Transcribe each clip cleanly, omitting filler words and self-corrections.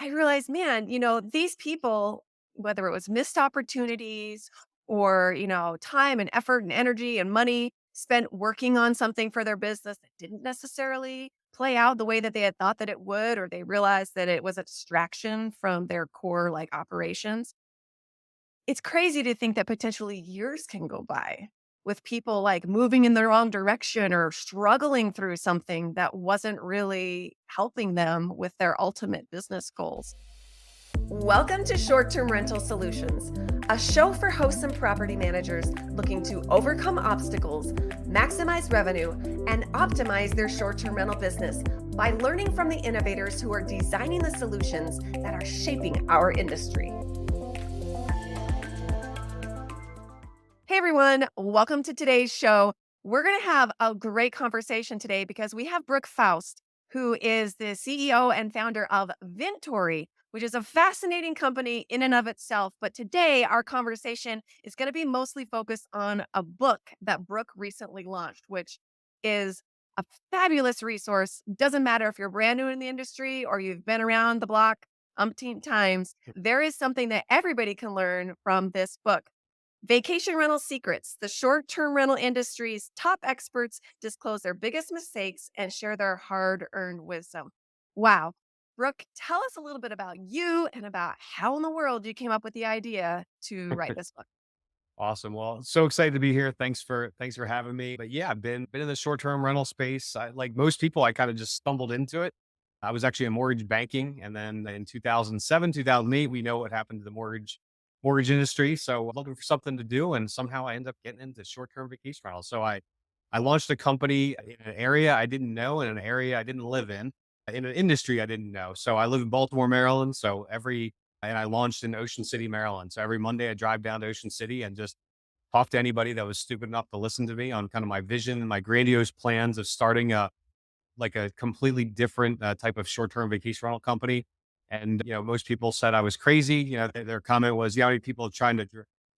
I realized, man, these people, whether it was missed opportunities or, time and effort and energy and money spent working on something for their business that didn't necessarily play out the way that they had thought that it would, or they realized that it was a distraction from their core like operations. It's crazy to think that potentially years can go by with people like moving in the wrong direction or struggling through something that wasn't really helping them with their ultimate business goals. Welcome to Short Term Rental Solutions, a show for hosts and property managers looking to overcome obstacles, maximize revenue, and optimize their short term rental business by learning from the innovators who are designing the solutions that are shaping our industry. Hey everyone, welcome to today's show. We're going to have a great conversation today because we have Brooke Pfautz, who is the CEO and founder of Vintory, which is a fascinating company in and of itself. But today, our conversation is going to be mostly focused on a book that Brooke recently launched, which is a fabulous resource. Doesn't matter if you're brand new in the industry or you've been around the block umpteen times, there is something that everybody can learn from this book. Vacation Rental Secrets. The short term rental industry's top experts disclose their biggest mistakes and share their hard earned wisdom. Wow. Brooke, tell us a little bit about you and about how in the world you came up with the idea to write this book. Awesome. Well, so excited to be here. Thanks for having me. But yeah, I've been in the short-term rental space. Like most people, I kind of just stumbled into it. I was actually in mortgage banking, and then in 2007, 2008, we know what happened to the mortgage industry. So looking for something to do, and somehow I ended up getting into short-term vacation rentals. So I launched a company in an area I didn't know, in an area I didn't live in an industry I didn't know. So I live in Baltimore, Maryland. And I launched in Ocean City, Maryland. So every Monday I drive down to Ocean City and just talk to anybody that was stupid enough to listen to me on kind of my vision and my grandiose plans of starting a completely different type of short-term vacation rental company. And, most people said I was crazy. Their comment was, how many people are trying to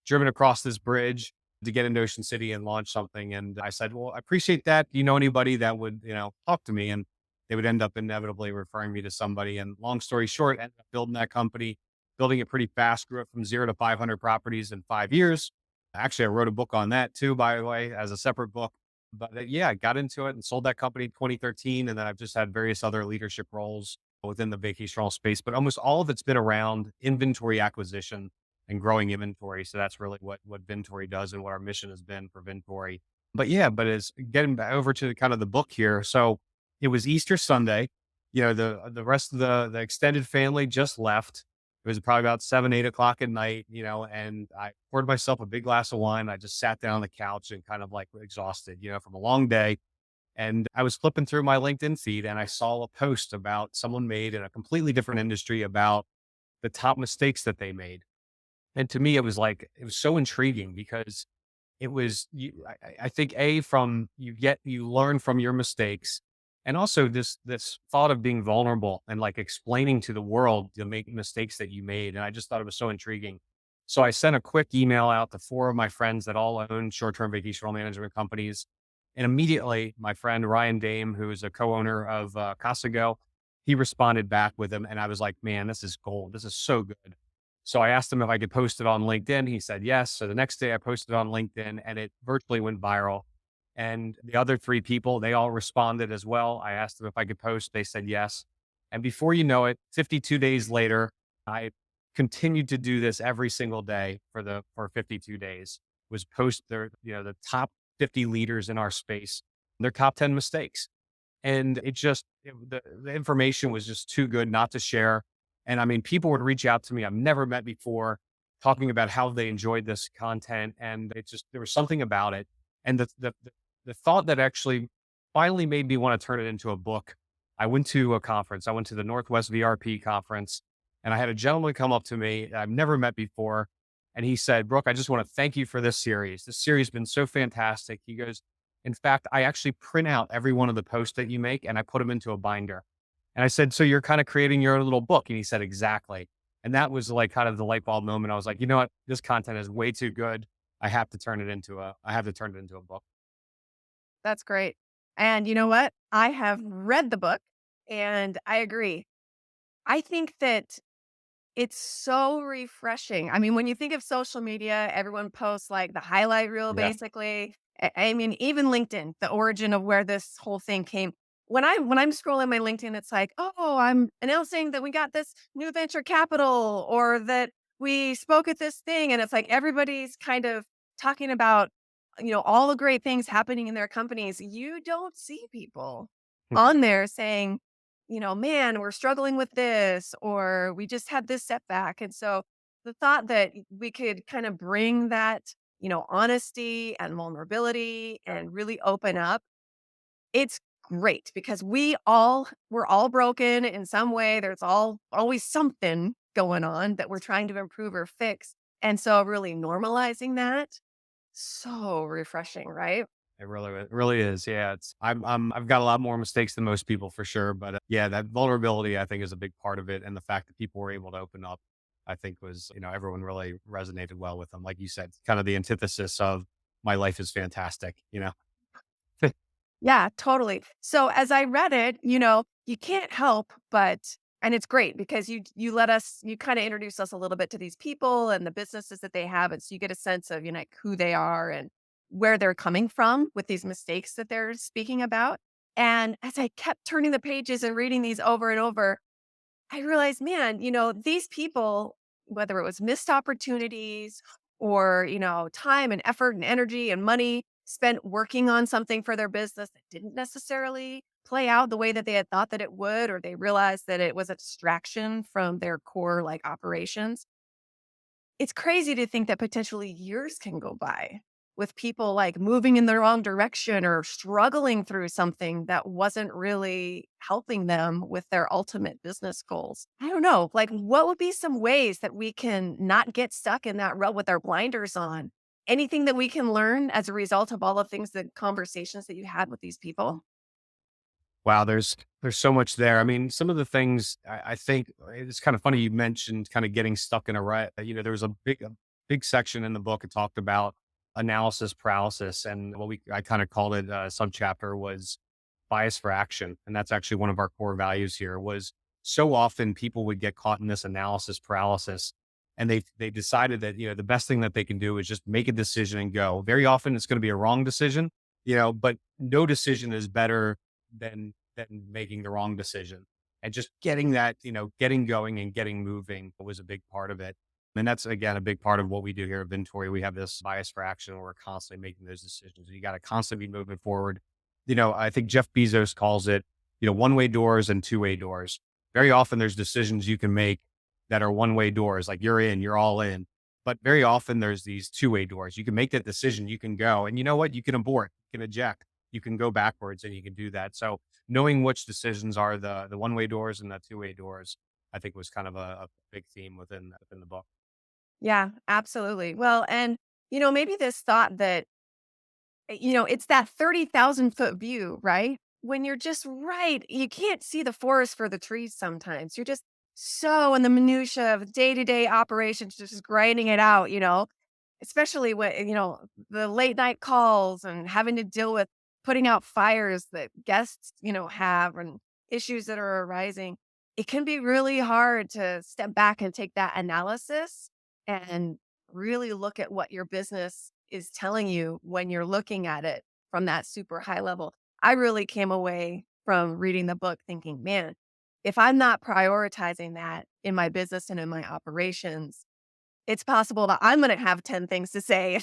driven across this bridge to get into Ocean City and launch something? And I said, well, I appreciate that. Do you know anybody that would, talk to me? And they would end up inevitably referring me to somebody. And long story short, ended up building that company, building it pretty fast, grew it from 0 to 500 properties in 5 years. Actually, I wrote a book on that too, by the way, as a separate book. But yeah, I got into it and sold that company in 2013. And then I've just had various other leadership roles within the vacation rental space, but almost all of it's been around inventory acquisition and growing inventory. So that's really what Vintory does and what our mission has been for Vintory. But yeah, but as getting back over to kind of the book here. So it was Easter Sunday. The rest of the extended family just left. It was probably about 7, 8 o'clock at night, and I poured myself a big glass of wine. I just sat down on the couch and kind of like exhausted, from a long day. And I was flipping through my LinkedIn feed and I saw a post about someone made in a completely different industry about the top mistakes that they made. And to me, it was so intriguing because I think from you learn from your mistakes, and also this thought of being vulnerable and like explaining to the world the make mistakes that you made. And I just thought it was so intriguing. So I sent a quick email out to four of my friends that all own short-term vacation rental management companies. And immediately my friend Ryan Dame, who is a co-owner of Casago, he responded back with him. And I was like, man, this is gold. This is so good. So I asked him if I could post it on LinkedIn. He said yes. So the next day I posted on LinkedIn and it virtually went viral. And the other three people, they all responded as well. I asked them if I could post. They said yes. And before you know it, 52 days later, I continued to do this every single day for 52 days. Was post the top 50 leaders in our space, their top 10 mistakes. And the information was just too good not to share. And I mean, people would reach out to me I've never met before, talking about how they enjoyed this content. And there was something about it. And the thought that actually finally made me want to turn it into a book. I went to a conference. I went to the Northwest VRP conference, and I had a gentleman come up to me that I've never met before. And he said, Brooke, I just want to thank you for this series. This series has been so fantastic. He goes, in fact, I actually print out every one of the posts that you make and I put them into a binder. And I said, so you're kind of creating your own little book. And he said, exactly. And that was like kind of the light bulb moment. I was like, you know what? This content is way too good. I have to turn it into a book. That's great. And you know what? I have read the book and I agree. I think that it's so refreshing. I mean, when you think of social media, everyone posts like the highlight reel, Yeah. basically. I mean, even LinkedIn, the origin of where this whole thing came. When I'm scrolling my LinkedIn, it's like, oh, I'm announcing that we got this new venture capital, or that we spoke at this thing, and it's like everybody's kind of talking about, all the great things happening in their companies. You don't see people on there saying, man, we're struggling with this, or we just had this setback. And so the thought that we could kind of bring that, honesty and vulnerability and really open up, it's great because we're all broken in some way. There's always something going on that we're trying to improve or fix. And so really normalizing that, so refreshing, right? It really is. Yeah, I've got a lot more mistakes than most people for sure, but yeah, that vulnerability I think is a big part of it, and the fact that people were able to open up, I think was everyone really resonated well with them. Like you said, kind of the antithesis of my life is fantastic. Yeah, totally. So as I read it, you can't help but, and it's great because you kind of introduce us a little bit to these people and the businesses that they have. And so you get a sense of, like who they are and where they're coming from with these mistakes that they're speaking about. And as I kept turning the pages and reading these over and over, I realized, man, these people, whether it was missed opportunities or, time and effort and energy and money spent working on something for their business that didn't necessarily play out the way that they had thought that it would, or they realized that it was a distraction from their core like operations. It's crazy to think that potentially years can go by with people like moving in the wrong direction or struggling through something that wasn't really helping them with their ultimate business goals. I don't know, like what would be some ways that we can not get stuck in that rut with our blinders on? Anything that we can learn as a result of all the things, the conversations that you had with these people? Wow, there's so much there. I mean, some of the things I think it's kind of funny you mentioned kind of getting stuck in a rut. There was a big section in the book that talked about analysis paralysis, and what we I kind of called it a subchapter was bias for action, and that's actually one of our core values here. Was so often people would get caught in this analysis paralysis, and they decided that the best thing that they can do is just make a decision and go. Very often it's going to be a wrong decision, but no decision is better than making the wrong decision. And just getting that, getting going and getting moving was a big part of it. And that's again a big part of what we do here at Vintory. We have this bias for action where we're constantly making those decisions. You got to constantly be moving forward. I think Jeff Bezos calls it, one-way doors and two-way doors. Very often there's decisions you can make that are one-way doors, like you're in, you're all in. But very often there's these two-way doors. You can make that decision, you can go, and you know what? You can abort, you can eject, you can go backwards, and you can do that. So knowing which decisions are the one-way doors and the two-way doors, I think was kind of a big theme within the book. Yeah, absolutely. Well, and maybe this thought that it's that 30,000-foot view, right? When you're just right, you can't see the forest for the trees sometimes. You're just so in the minutia of day-to-day operations, just grinding it out, especially when, the late night calls and having to deal with putting out fires that guests, have and issues that are arising. It can be really hard to step back and take that analysis and really look at what your business is telling you when you're looking at it from that super high level. I really came away from reading the book thinking, man, if I'm not prioritizing that in my business and in my operations, it's possible that I'm going to have 10 things to say,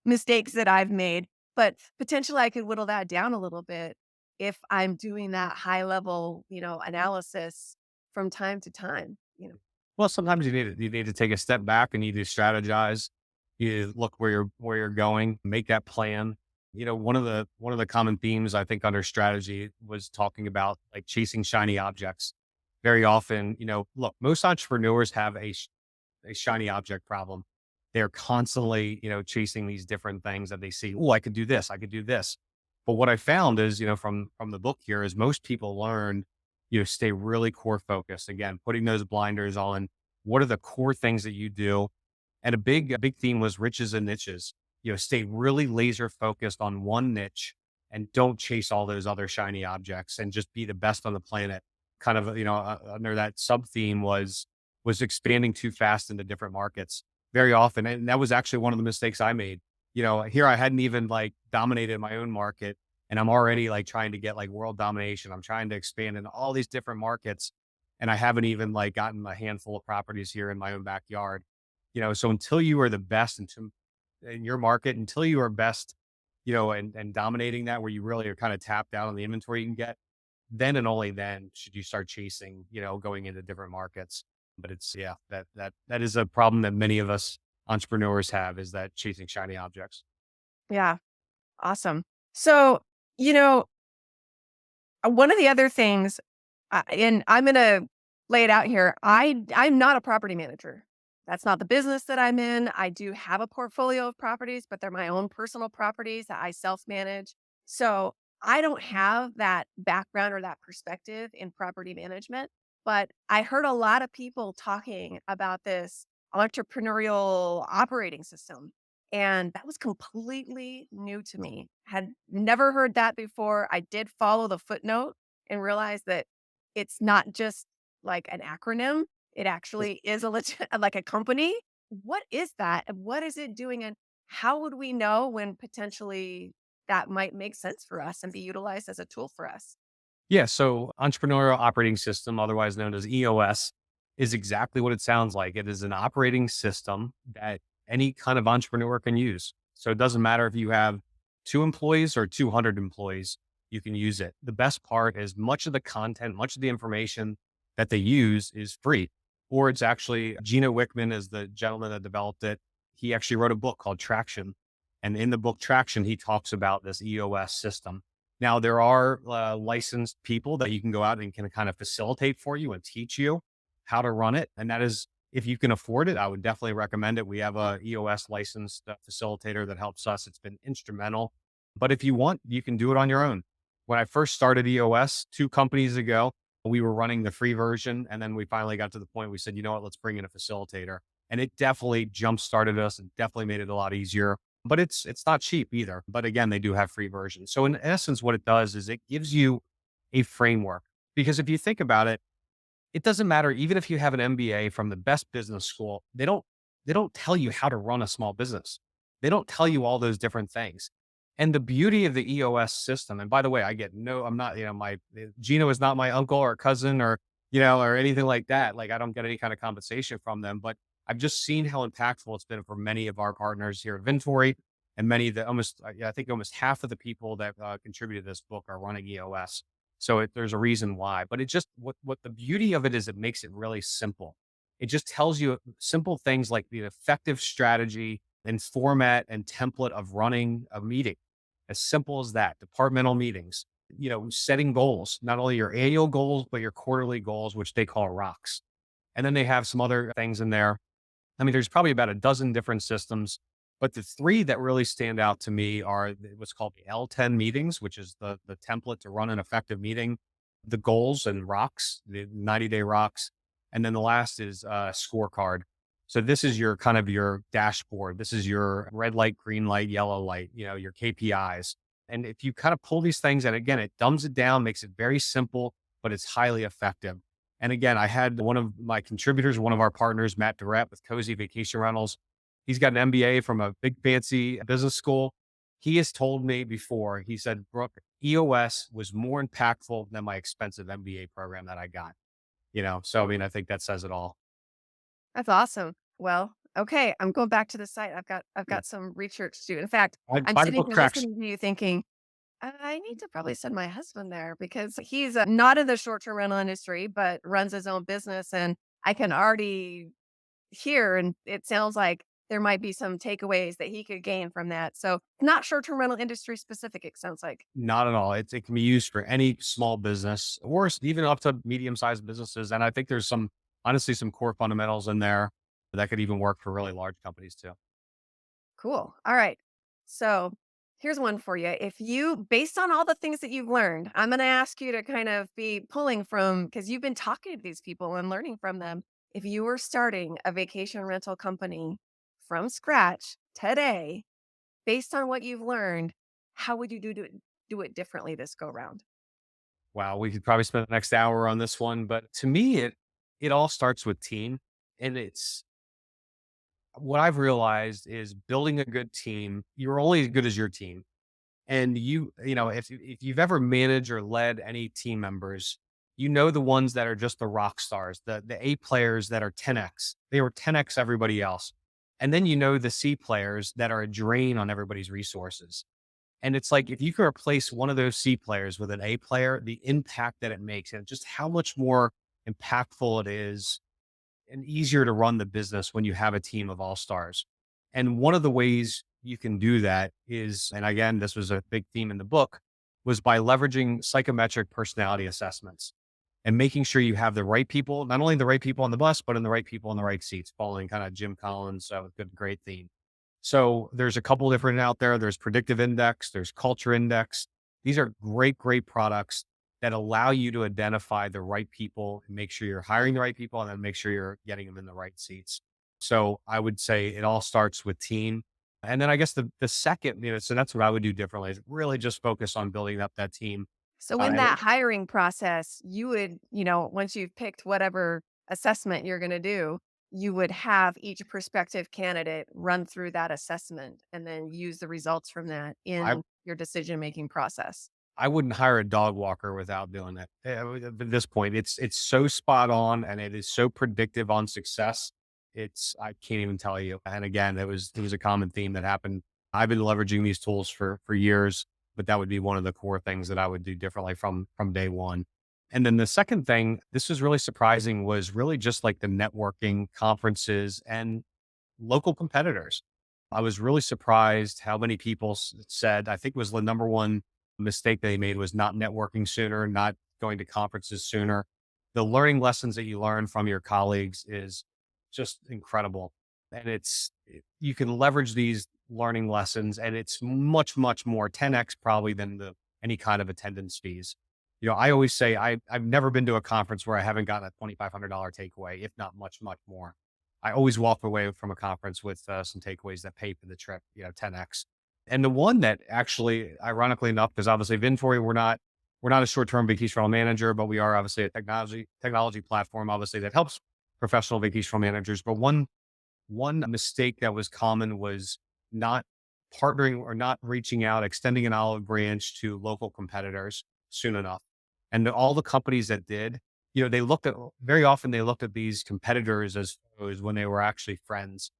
mistakes that I've made, but potentially I could whittle that down a little bit if I'm doing that high level, analysis from time to time. Well, sometimes you need to take a step back and you need to strategize. You look where you're going, make that plan. One of the common themes I think under strategy was talking about like chasing shiny objects. Very often, look, most entrepreneurs have a shiny object problem. They're constantly, chasing these different things that they see. Oh, I could do this. I could do this. But what I found is, from the book here, is most people learn, stay really core focused. Again, putting those blinders on. What are the core things that you do? And a big theme was riches and niches. Stay really laser focused on one niche and don't chase all those other shiny objects and just be the best on the planet. kind of, under that sub theme was expanding too fast into different markets very often. And that was actually one of the mistakes I made. Here I hadn't even like dominated my own market, and I'm already like trying to get like world domination. I'm trying to expand in all these different markets, and I haven't even like gotten a handful of properties here in my own backyard. So until you are the best in your market, until you are best, and dominating that, where you really are kind of tapped out on the inventory you can get, then and only then should you start chasing, going into different markets. But it's, yeah, that is a problem that many of us entrepreneurs have, is that chasing shiny objects. Yeah. Awesome. So, you know, one of the other things, and I'm gonna lay it out here. I'm not a property manager. That's not the business that I'm in. I do have a portfolio of properties, but they're my own personal properties that I self-manage. So I don't have that background or that perspective in property management. But I heard a lot of people talking about this entrepreneurial operating system. And that was completely new to me. Had never heard that before. I did follow the footnote and realize that it's not just like an acronym. It actually is a legit like a company. What is that? And what is it doing? And how would we know when potentially that might make sense for us and be utilized as a tool for us? Yeah. So entrepreneurial operating system, otherwise known as EOS, is exactly what it sounds like. It is an operating system that any kind of entrepreneur can use. So it doesn't matter if you have 2 employees or 200 employees, you can use it. The best part is much of the content, much of the information that they use is free, or it's actually Gino Wickman is the gentleman that developed it. He actually wrote a book called Traction. And in the book Traction, he talks about this EOS system. Now, there are licensed people that you can go out and can kind of facilitate for you and teach you how to run it. And that is, if you can afford it, I would definitely recommend it. We have a EOS licensed facilitator that helps us. It's been instrumental. But if you want, you can do it on your own. When I first started EOS 2 companies ago, we were running the free version. And then we finally got to the point we said, you know what, let's bring in a facilitator. And it definitely jump started us and definitely made it a lot easier, but it's not cheap either. But again, they do have free versions. So in essence, what it does is it gives you a framework. Because if you think about it, it doesn't matter even if you have an MBA from the best business school, they don't tell you how to run a small business. They don't tell you all those different things. And the beauty of the EOS system, and by the way, I'm not, my Gino is not my uncle or cousin or, or anything like that. Like I don't get any kind of compensation from them, but I've just seen how impactful it's been for many of our partners here at Vintory, and many of the almost, yeah, I think almost half of the people that contributed to this book are running EOS. So there's a reason why, but it just what the beauty of it is, it makes it really simple. It just tells you simple things like the effective strategy and format and template of running a meeting. As simple as that. Departmental meetings, setting goals, not only your annual goals, but your quarterly goals, which they call rocks. And then they have some other things in there. I mean, there's probably about a dozen different systems, but the three that really stand out to me are what's called the L10 meetings, which is the template to run an effective meeting, the goals and rocks, the 90-day rocks, and then the last is scorecard. So this is your kind of your dashboard. This is your red light, green light, yellow light, your KPIs. And if you kind of pull these things, and again, it dumbs it down, makes it very simple, but it's highly effective. And again, I had one of my contributors, one of our partners, Matt Durrett with Cozy Vacation Rentals. He's got an MBA from a big fancy business school. He has told me before, he said, Brooke, EOS was more impactful than my expensive MBA program that I got. So I mean, I think that says it all. That's awesome. Well, okay, I'm going back to the site. I've Yeah. got some research to do. In fact, I'm Buy the sitting book here tracks. listening to you thinking, I need to probably send my husband there because he's not in the short-term rental industry, but runs his own business. And I can already hear, and it sounds like there might be some takeaways that he could gain from that. So, not short-term rental industry specific, it sounds like. Not at all. It can be used for any small business or even up to medium sized businesses. And I think there's honestly, some core fundamentals in there that could even work for really large companies too. Cool. All right. So here's one for you. Based on all the things that you've learned, I'm going to ask you to kind of be pulling from, because you've been talking to these people and learning from them. If you were starting a vacation rental company from scratch today, based on what you've learned, how would you do it differently this go round? Wow, we could probably spend the next hour on this one, but to me, it all starts with team, and it's what I've realized is building a good team. You're only as good as your team, and if you've ever managed or led any team members, you know the ones that are just the rock stars, the A players that are 10x. They were 10x everybody else, and then you know the C players that are a drain on everybody's resources. And it's like if you can replace one of those C players with an A player, the impact that it makes and just how much more impactful it is and easier to run the business when you have a team of all stars. And one of the ways you can do that is, and again, this was a big theme in the book, was by leveraging psychometric personality assessments and making sure you have the right people, not only the right people on the bus, but in the right people in the right seats, following kind of Jim Collins. So good, great theme. So there's a couple different out there. There's predictive index, there's culture index. These are great, great products that allow you to identify the right people and make sure you're hiring the right people and then make sure you're getting them in the right seats. So I would say it all starts with team. And then I guess the second, so that's what I would do differently is really just focus on building up that team. So in And that hiring process, you would, once you've picked whatever assessment you're going to do, you would have each prospective candidate run through that assessment and then use the results from that I in your decision making process. I wouldn't hire a dog walker without doing it. At this point, it's so spot on and it is so predictive on success. It's I can't even tell you. And again, it was a common theme that happened. I've been leveraging these tools for years, but that would be one of the core things that I would do differently from day one. And then the second thing, this was really surprising, was really just like the networking conferences and local competitors. I was really surprised how many people said, I think it was the number one mistake they made was not networking sooner, not going to conferences sooner. The learning lessons that you learn from your colleagues is just incredible. And you can leverage these learning lessons and it's much, much more 10x probably than any kind of attendance fees. I always say I've never been to a conference where I haven't gotten a $2,500 takeaway, if not much, much more. I always walk away from a conference with some takeaways that pay for the trip, 10x. And the one that actually, ironically enough, because obviously Vintory, we're not a short-term vacation rental manager, but we are obviously a technology platform, obviously that helps professional vacation rental managers. But one mistake that was common was not partnering or not reaching out, extending an olive branch to local competitors soon enough. And all the companies that did, they looked at very often they looked at these competitors as foes when they were actually friends.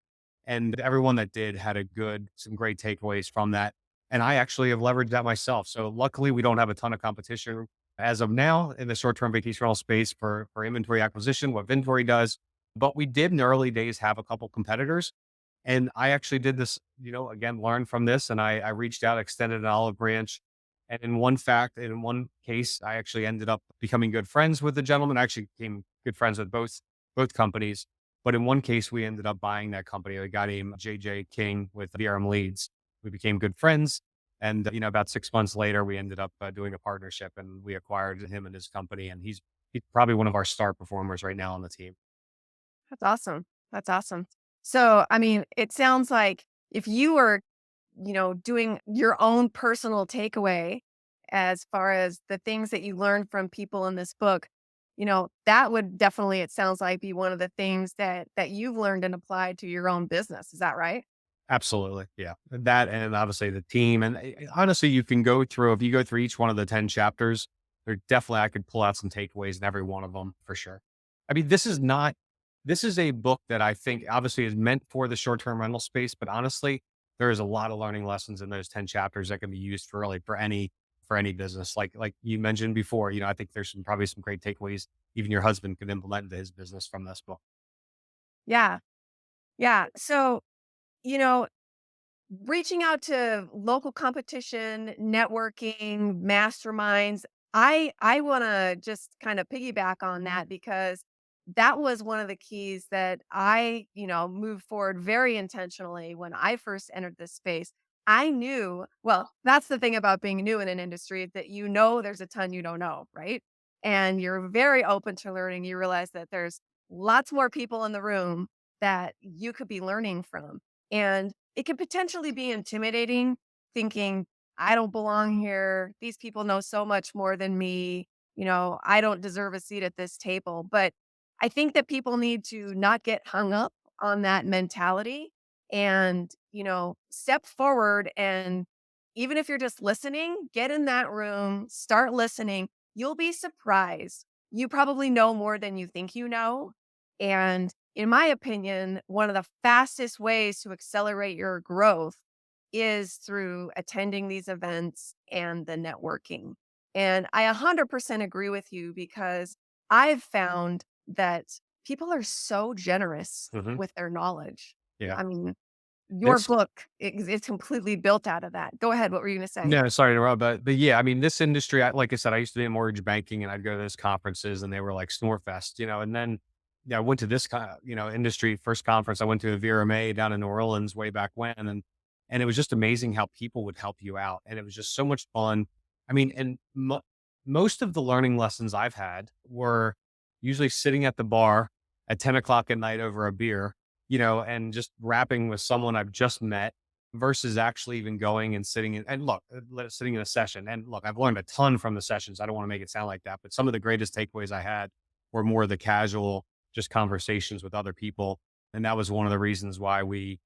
And everyone that did had some great takeaways from that. And I actually have leveraged that myself. So luckily we don't have a ton of competition as of now in the short-term vacation rental space for inventory acquisition, what Vintory does. But we did in the early days have a couple competitors. And I actually did this, again, learned from this. And I reached out, extended an olive branch. And in one case, I actually ended up becoming good friends with the gentleman. I actually became good friends with both companies. But in one case, we ended up buying that company, a guy named JJ King with VRM Leads. We became good friends. And, about 6 months later, we ended up doing a partnership and we acquired him and his company. And he's probably one of our star performers right now on the team. That's awesome. That's awesome. So, I mean, it sounds like if you were, doing your own personal takeaway as far as the things that you learned from people in this book, that would definitely, it sounds like, be one of the things that you've learned and applied to your own business. Is that right? Absolutely. Yeah. That and obviously the team. And honestly, you can go through, if you go through each one of the 10 chapters, there definitely, I could pull out some takeaways in every one of them for sure. I mean, this is a book that I think obviously is meant for the short term rental space, but honestly, there is a lot of learning lessons in those 10 chapters that can be used for really for any business. Like you mentioned before, I think there's probably some great takeaways even your husband could implement into his business from this book. Yeah. Yeah. So, you know, reaching out to local competition, networking, masterminds, I wanna just kinda piggyback on that because that was one of the keys that I, moved forward very intentionally when I first entered this space. I knew that's the thing about being new in an industry that there's a ton you don't know, right? And you're very open to learning. You realize that there's lots more people in the room that you could be learning from. And it could potentially be intimidating thinking, I don't belong here. These people know so much more than me. I don't deserve a seat at this table. But I think that people need to not get hung up on that mentality and, step forward. And even if you're just listening, get in that room, start listening. You'll be surprised. You probably know more than you think you know. And in my opinion, one of the fastest ways to accelerate your growth is through attending these events and the networking. And I 100% agree with you because I've found that people are so generous Hmm. with their knowledge. Yeah. I mean, your This book is completely built out of that. Go ahead. What were you going to say? No, sorry to interrupt, but yeah, I mean, this industry, like I said, I used to be in mortgage banking, and I'd go to those conferences, and they were like Snorefest, and then yeah, I went to this kind of industry first conference. I went to a VRMA down in New Orleans way back when, and it was just amazing how people would help you out, and it was just so much fun. I mean, and most of the learning lessons I've had were usually sitting at the bar at 10 o'clock at night over a beer, and just rapping with someone I've just met versus actually even going and sitting in and look, sitting in a session. And look, I've learned a ton from the sessions. I don't want to make it sound like that, but some of the greatest takeaways I had were more the casual, just conversations with other people. And that was one of the reasons why we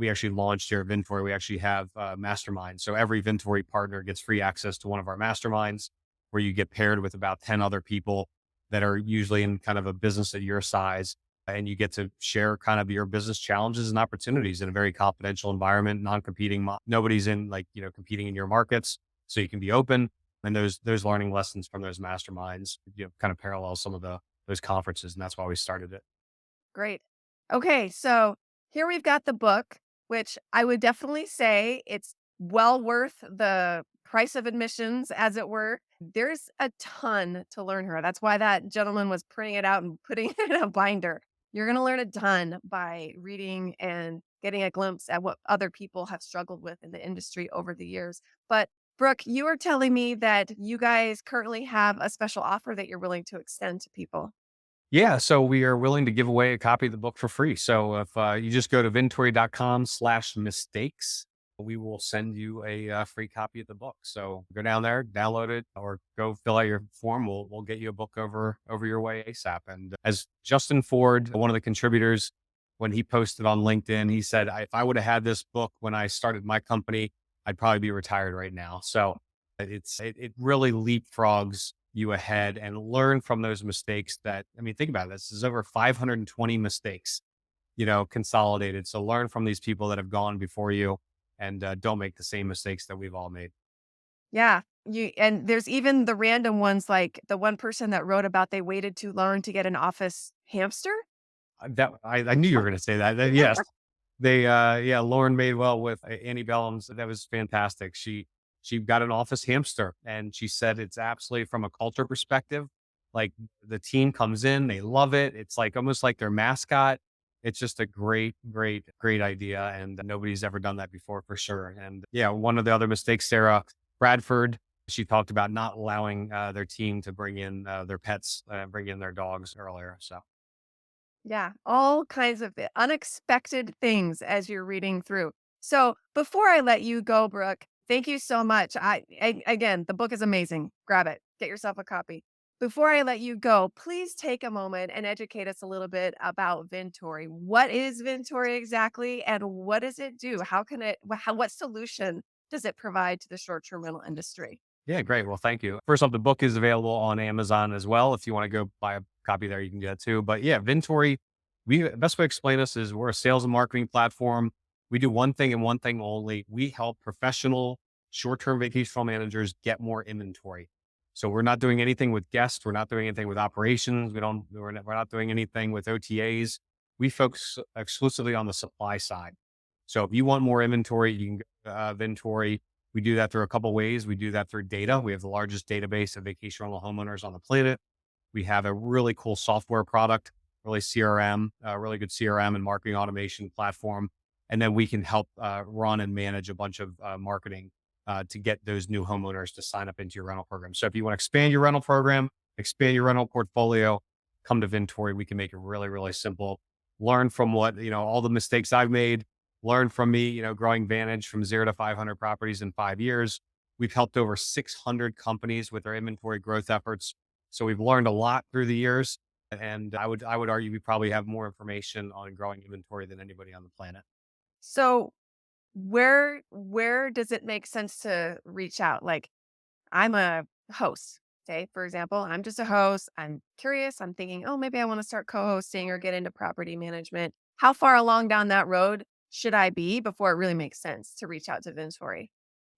actually launched here at Vintory. We actually have masterminds. So every Vintory partner gets free access to one of our masterminds where you get paired with about 10 other people that are usually in kind of a business at your size, and you get to share kind of your business challenges and opportunities in a very confidential environment, non-competing. Nobody's in like, competing in your markets. So you can be open. And those learning lessons from those masterminds, kind of parallel some of those conferences. And that's why we started it. Great. Okay, so here we've got the book, which I would definitely say it's well worth the price of admissions, as it were. There's a ton to learn here. That's why that gentleman was printing it out and putting it in a binder. You're going to learn a ton by reading and getting a glimpse at what other people have struggled with in the industry over the years. But Brooke, you are telling me that you guys currently have a special offer that you're willing to extend to people. Yeah, so we are willing to give away a copy of the book for free. So if you just go to vintory.com/mistakes, we will send you a free copy of the book. So go down there, download it, or go fill out your form. We'll get you a book over your way ASAP. And as Justin Ford, one of the contributors, when he posted on LinkedIn, he said, If I would have had this book when I started my company, I'd probably be retired right now." So it really leapfrogs you ahead and learn from those mistakes. That, I mean, think about it. This is over 520 mistakes, consolidated. So learn from these people that have gone before you, and don't make the same mistakes that we've all made. Yeah, and there's even the random ones, like the one person that wrote about they waited too long to get an office hamster? I knew you were going to say that. Yes, yeah, Lauren Madewell with Annie Bellums. That was fantastic. She got an office hamster, and she said it's absolutely, from a culture perspective, like, the team comes in, they love it. It's like almost like their mascot. It's just a great idea, and nobody's ever done that before for sure. And yeah, one of the other mistakes, Sarah Bradford, she talked about not allowing their team to bring in their pets, bring in their dogs earlier. So Yeah, all kinds of unexpected things as you're reading through. So, before I let you go, Brooke, thank you so much. Again, the book is amazing. Grab it. Get yourself a copy. Before I let you go, please take a moment and educate us a little bit about Vintory. What is Vintory exactly, and what does it do? How can it what solution does it provide to the short-term rental industry? yeah, great. Well, thank you. First off, the book is available on Amazon as well. If you want to go buy a copy there, you can do that too. But yeah, Vintory, best way to explain us is we're a sales and marketing platform. We do one thing and one thing only. We help professional short-term vacation rental managers get more inventory. So we're not doing anything with guests. We're not doing anything with operations. We're not doing anything with OTAs. We focus exclusively on the supply side. So if you want more inventory, you can go to Vintory. We do that through a couple ways. We do that through data. We have the largest database of vacation rental homeowners on the planet. We have a really cool software product, really CRM, really good CRM and marketing automation platform. And then we can help run and manage a bunch of marketing to get those new homeowners to sign up into your rental program. So if you want to expand your rental program, expand your rental portfolio, come to Vintory. We can make it really simple. Learn from all the mistakes I've made. Learn from me, growing Vantage from 0 to 500 properties in 5 years. We've helped over 600 companies with their inventory growth efforts. So we've learned a lot through the years. And I would argue we probably have more information on growing inventory than anybody on the planet. So where does it make sense to reach out? Like, I'm a host, say, for example, I'm just a host. I'm curious. I'm thinking, oh, maybe I want to start co-hosting or get into property management. How far along down that road should I be before it really makes sense to reach out to Vintory?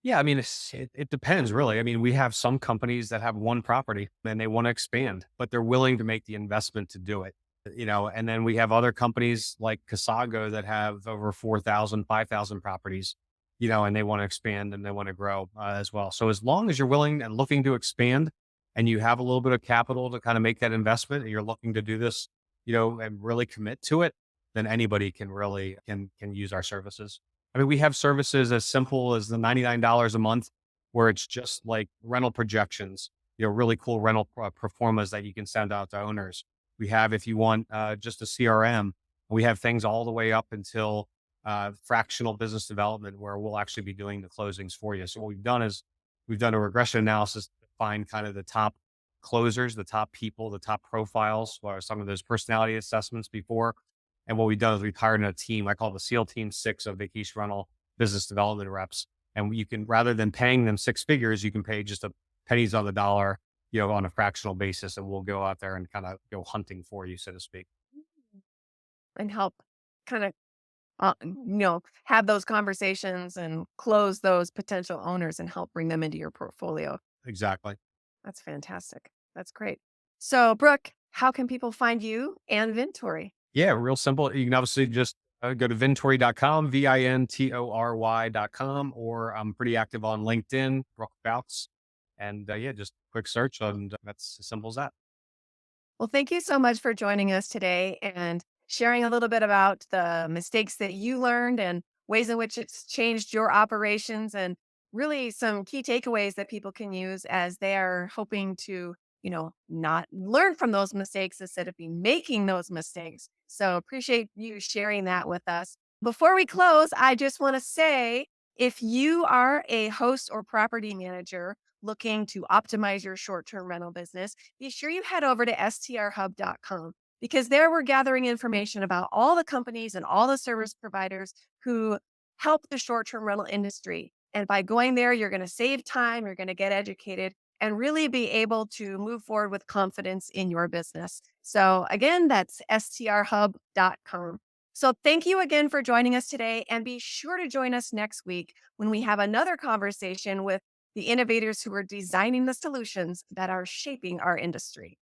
Yeah, I mean, it depends really. I mean, we have some companies that have one property and they want to expand, but they're willing to make the investment to do it. And then we have other companies like Casago that have over 4,000, 5,000 properties, and they want to expand and they want to grow as well. So as long as you're willing and looking to expand and you have a little bit of capital to kind of make that investment and you're looking to do this, and really commit to it, then anybody can really can use our services. I mean, we have services as simple as the $99 a month, where it's just like rental projections, really cool rental performas that you can send out to owners. We have, if you want, just a CRM, we have things all the way up until fractional business development, where we'll actually be doing the closings for you. So what we've done is we've done a regression analysis to find kind of the top closers, the top people, the top profiles, or some of those personality assessments before. And what we've done is we've hired a team. I call it the SEAL Team Six of vacation rental business development reps. And you can, rather than paying them six figures, you can pay just a pennies on the dollar, on a fractional basis, and we'll go out there and kind of go hunting for you, so to speak. And help kind of have those conversations and close those potential owners and help bring them into your portfolio. Exactly. That's fantastic. That's great. So, Brooke, how can people find you and Vintory? Yeah, real simple. You can obviously just go to vintory.com, vintory.com, or I'm pretty active on LinkedIn, Brooke Pfautz. And yeah, just quick search, and that's as simple as that. Well, thank you so much for joining us today and sharing a little bit about the mistakes that you learned and ways in which it's changed your operations and really some key takeaways that people can use as they are hoping to, not learn from those mistakes instead of be making those mistakes. So appreciate you sharing that with us. Before we close, I just want to say if you are a host or property manager looking to optimize your short term rental business, be sure you head over to strhub.com because there we're gathering information about all the companies and all the service providers who help the short term rental industry. And by going there, you're going to save time, you're going to get educated, and really be able to move forward with confidence in your business. So, again, that's strhub.com. So, thank you again for joining us today. And be sure to join us next week when we have another conversation with the innovators who are designing the solutions that are shaping our industry.